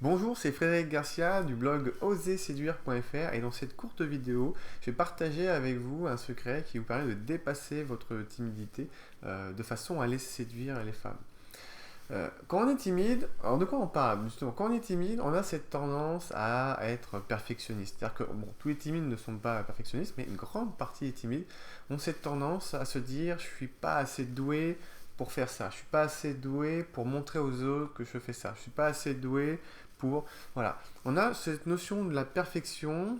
Bonjour, c'est Frédéric Garcia du blog oserséduire.fr et dans cette courte vidéo, je vais partager avec vous un secret qui vous permet de dépasser votre timidité de façon à aller séduire les femmes. Quand on est timide, alors de quoi on parle justement? Quand on est timide, on a cette tendance à être perfectionniste. C'est-à-dire que bon, tous les timides ne sont pas perfectionnistes, mais une grande partie des timides ont cette tendance à se dire je suis pas assez doué pour faire ça, je suis pas assez doué pour montrer aux autres que je fais ça, je suis pas assez doué pour... Voilà. On a cette notion de la perfection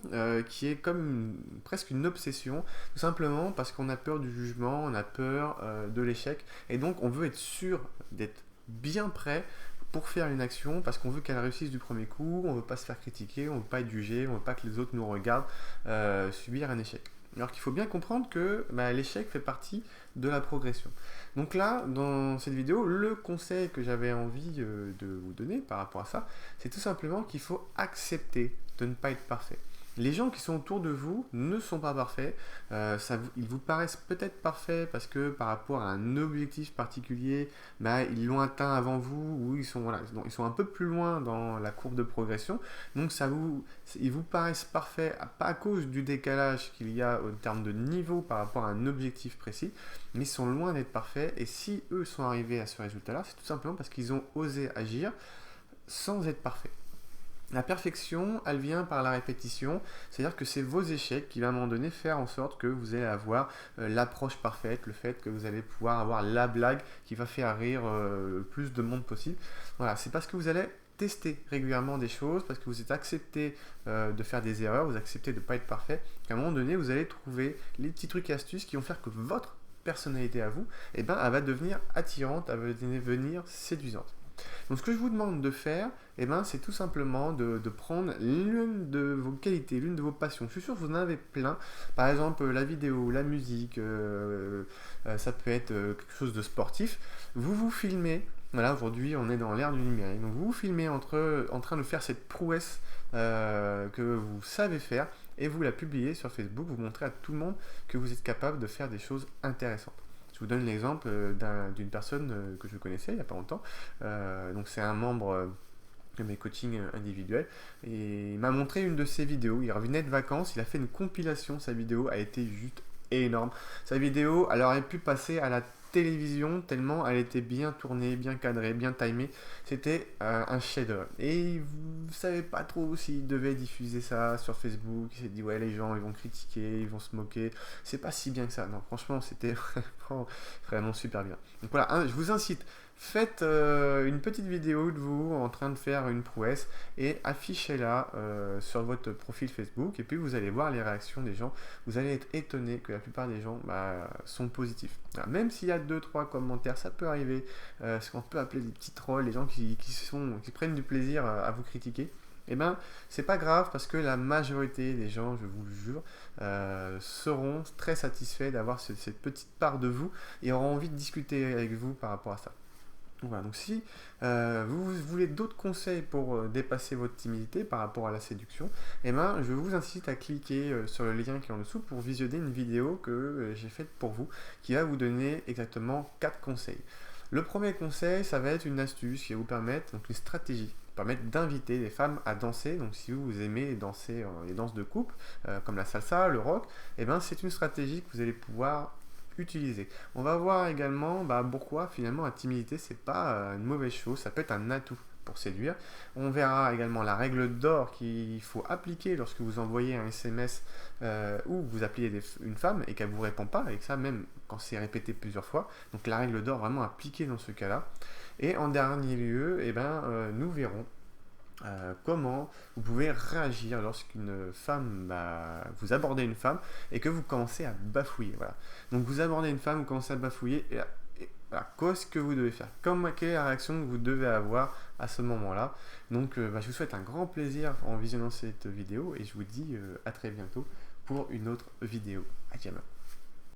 qui est comme presque une obsession, tout simplement parce qu'on a peur du jugement, on a peur de l'échec, et donc on veut être sûr d'être bien prêt pour faire une action parce qu'on veut qu'elle réussisse du premier coup, on veut pas se faire critiquer, on veut pas être jugé, on veut pas que les autres nous regardent subir un échec. Alors qu'il faut bien comprendre que l'échec fait partie de la progression. Donc là, dans cette vidéo, le conseil que j'avais envie de vous donner par rapport à ça, c'est tout simplement qu'il faut accepter de ne pas être parfait. Les gens qui sont autour de vous ne sont pas parfaits. Ils vous paraissent peut-être parfaits parce que par rapport à un objectif particulier, ils l'ont atteint avant vous ou ils sont un peu plus loin dans la courbe de progression. Donc ils vous paraissent parfaits, pas à cause du décalage qu'il y a en termes de niveau par rapport à un objectif précis, mais ils sont loin d'être parfaits. Et si eux sont arrivés à ce résultat-là, c'est tout simplement parce qu'ils ont osé agir sans être parfaits. La perfection, elle vient par la répétition, c'est-à-dire que c'est vos échecs qui, à un moment donné, faire en sorte que vous allez avoir l'approche parfaite, le fait que vous allez pouvoir avoir la blague qui va faire rire le plus de monde possible. Voilà, c'est parce que vous allez tester régulièrement des choses, parce que vous êtes accepté de faire des erreurs, vous acceptez de ne pas être parfait, qu'à un moment donné, vous allez trouver les petits trucs et astuces qui vont faire que votre personnalité à vous, elle va devenir attirante, elle va devenir séduisante. Donc ce que je vous demande de faire, c'est tout simplement de prendre l'une de vos qualités, l'une de vos passions. Je suis sûr que vous en avez plein. Par exemple, la vidéo, la musique, ça peut être quelque chose de sportif. Vous vous filmez. Voilà, aujourd'hui, on est dans l'ère du numérique. Donc vous vous filmez en train de faire cette prouesse que vous savez faire et vous la publiez sur Facebook. Vous montrez à tout le monde que vous êtes capable de faire des choses intéressantes. Je vous donne l'exemple d'une personne que je connaissais il n'y a pas longtemps. Donc c'est un membre de mes coachings individuels et il m'a montré une de ses vidéos. Il revenait de vacances, il a fait une compilation. Sa vidéo a été juste énorme. Sa vidéo, elle aurait pu passer à la télévision tellement elle était bien tournée, bien cadrée, bien timée. C'était un chef-d'œuvre. Et il ne savait pas trop s'il devait diffuser ça sur Facebook. Il s'est dit ouais, les gens ils vont critiquer, ils vont se moquer. C'est pas si bien que ça. Non, franchement, c'était vraiment super bien. Donc voilà, je vous incite. Faites une petite vidéo de vous en train de faire une prouesse et affichez-la sur votre profil Facebook et puis vous allez voir les réactions des gens. Vous allez être étonné que la plupart des gens sont positifs. Alors, même s'il y a 2-3 commentaires, ça peut arriver, ce qu'on peut appeler des petits trolls, les gens qui prennent du plaisir à vous critiquer. C'est pas grave parce que la majorité des gens, je vous le jure, seront très satisfaits d'avoir cette petite part de vous et auront envie de discuter avec vous par rapport à ça. Voilà, donc si vous voulez d'autres conseils pour dépasser votre timidité par rapport à la séduction, je vous incite à cliquer sur le lien qui est en dessous pour visionner une vidéo que j'ai faite pour vous qui va vous donner exactement 4 conseils. Le premier conseil, ça va être une astuce qui va vous permettre, donc une stratégie, qui va permettre d'inviter les femmes à danser. Donc si vous aimez danser les danses de couple, comme la salsa, le rock, c'est une stratégie que vous allez pouvoir utiliser. On va voir également pourquoi finalement la timidité c'est pas une mauvaise chose, ça peut être un atout pour séduire. On verra également la règle d'or qu'il faut appliquer lorsque vous envoyez un SMS ou vous appelez une femme et qu'elle ne vous répond pas, et que ça même quand c'est répété plusieurs fois. Donc la règle d'or vraiment appliquée dans ce cas-là. Et en dernier lieu, nous verrons comment vous pouvez réagir lorsqu'une femme, vous abordez une femme et que vous commencez à bafouiller. Voilà. Donc vous abordez une femme, vous commencez à bafouiller et voilà, qu'est-ce que vous devez faire? Quelle est la réaction que vous devez avoir à ce moment-là? Donc je vous souhaite un grand plaisir en visionnant cette vidéo et je vous dis à très bientôt pour une autre vidéo. À bientôt.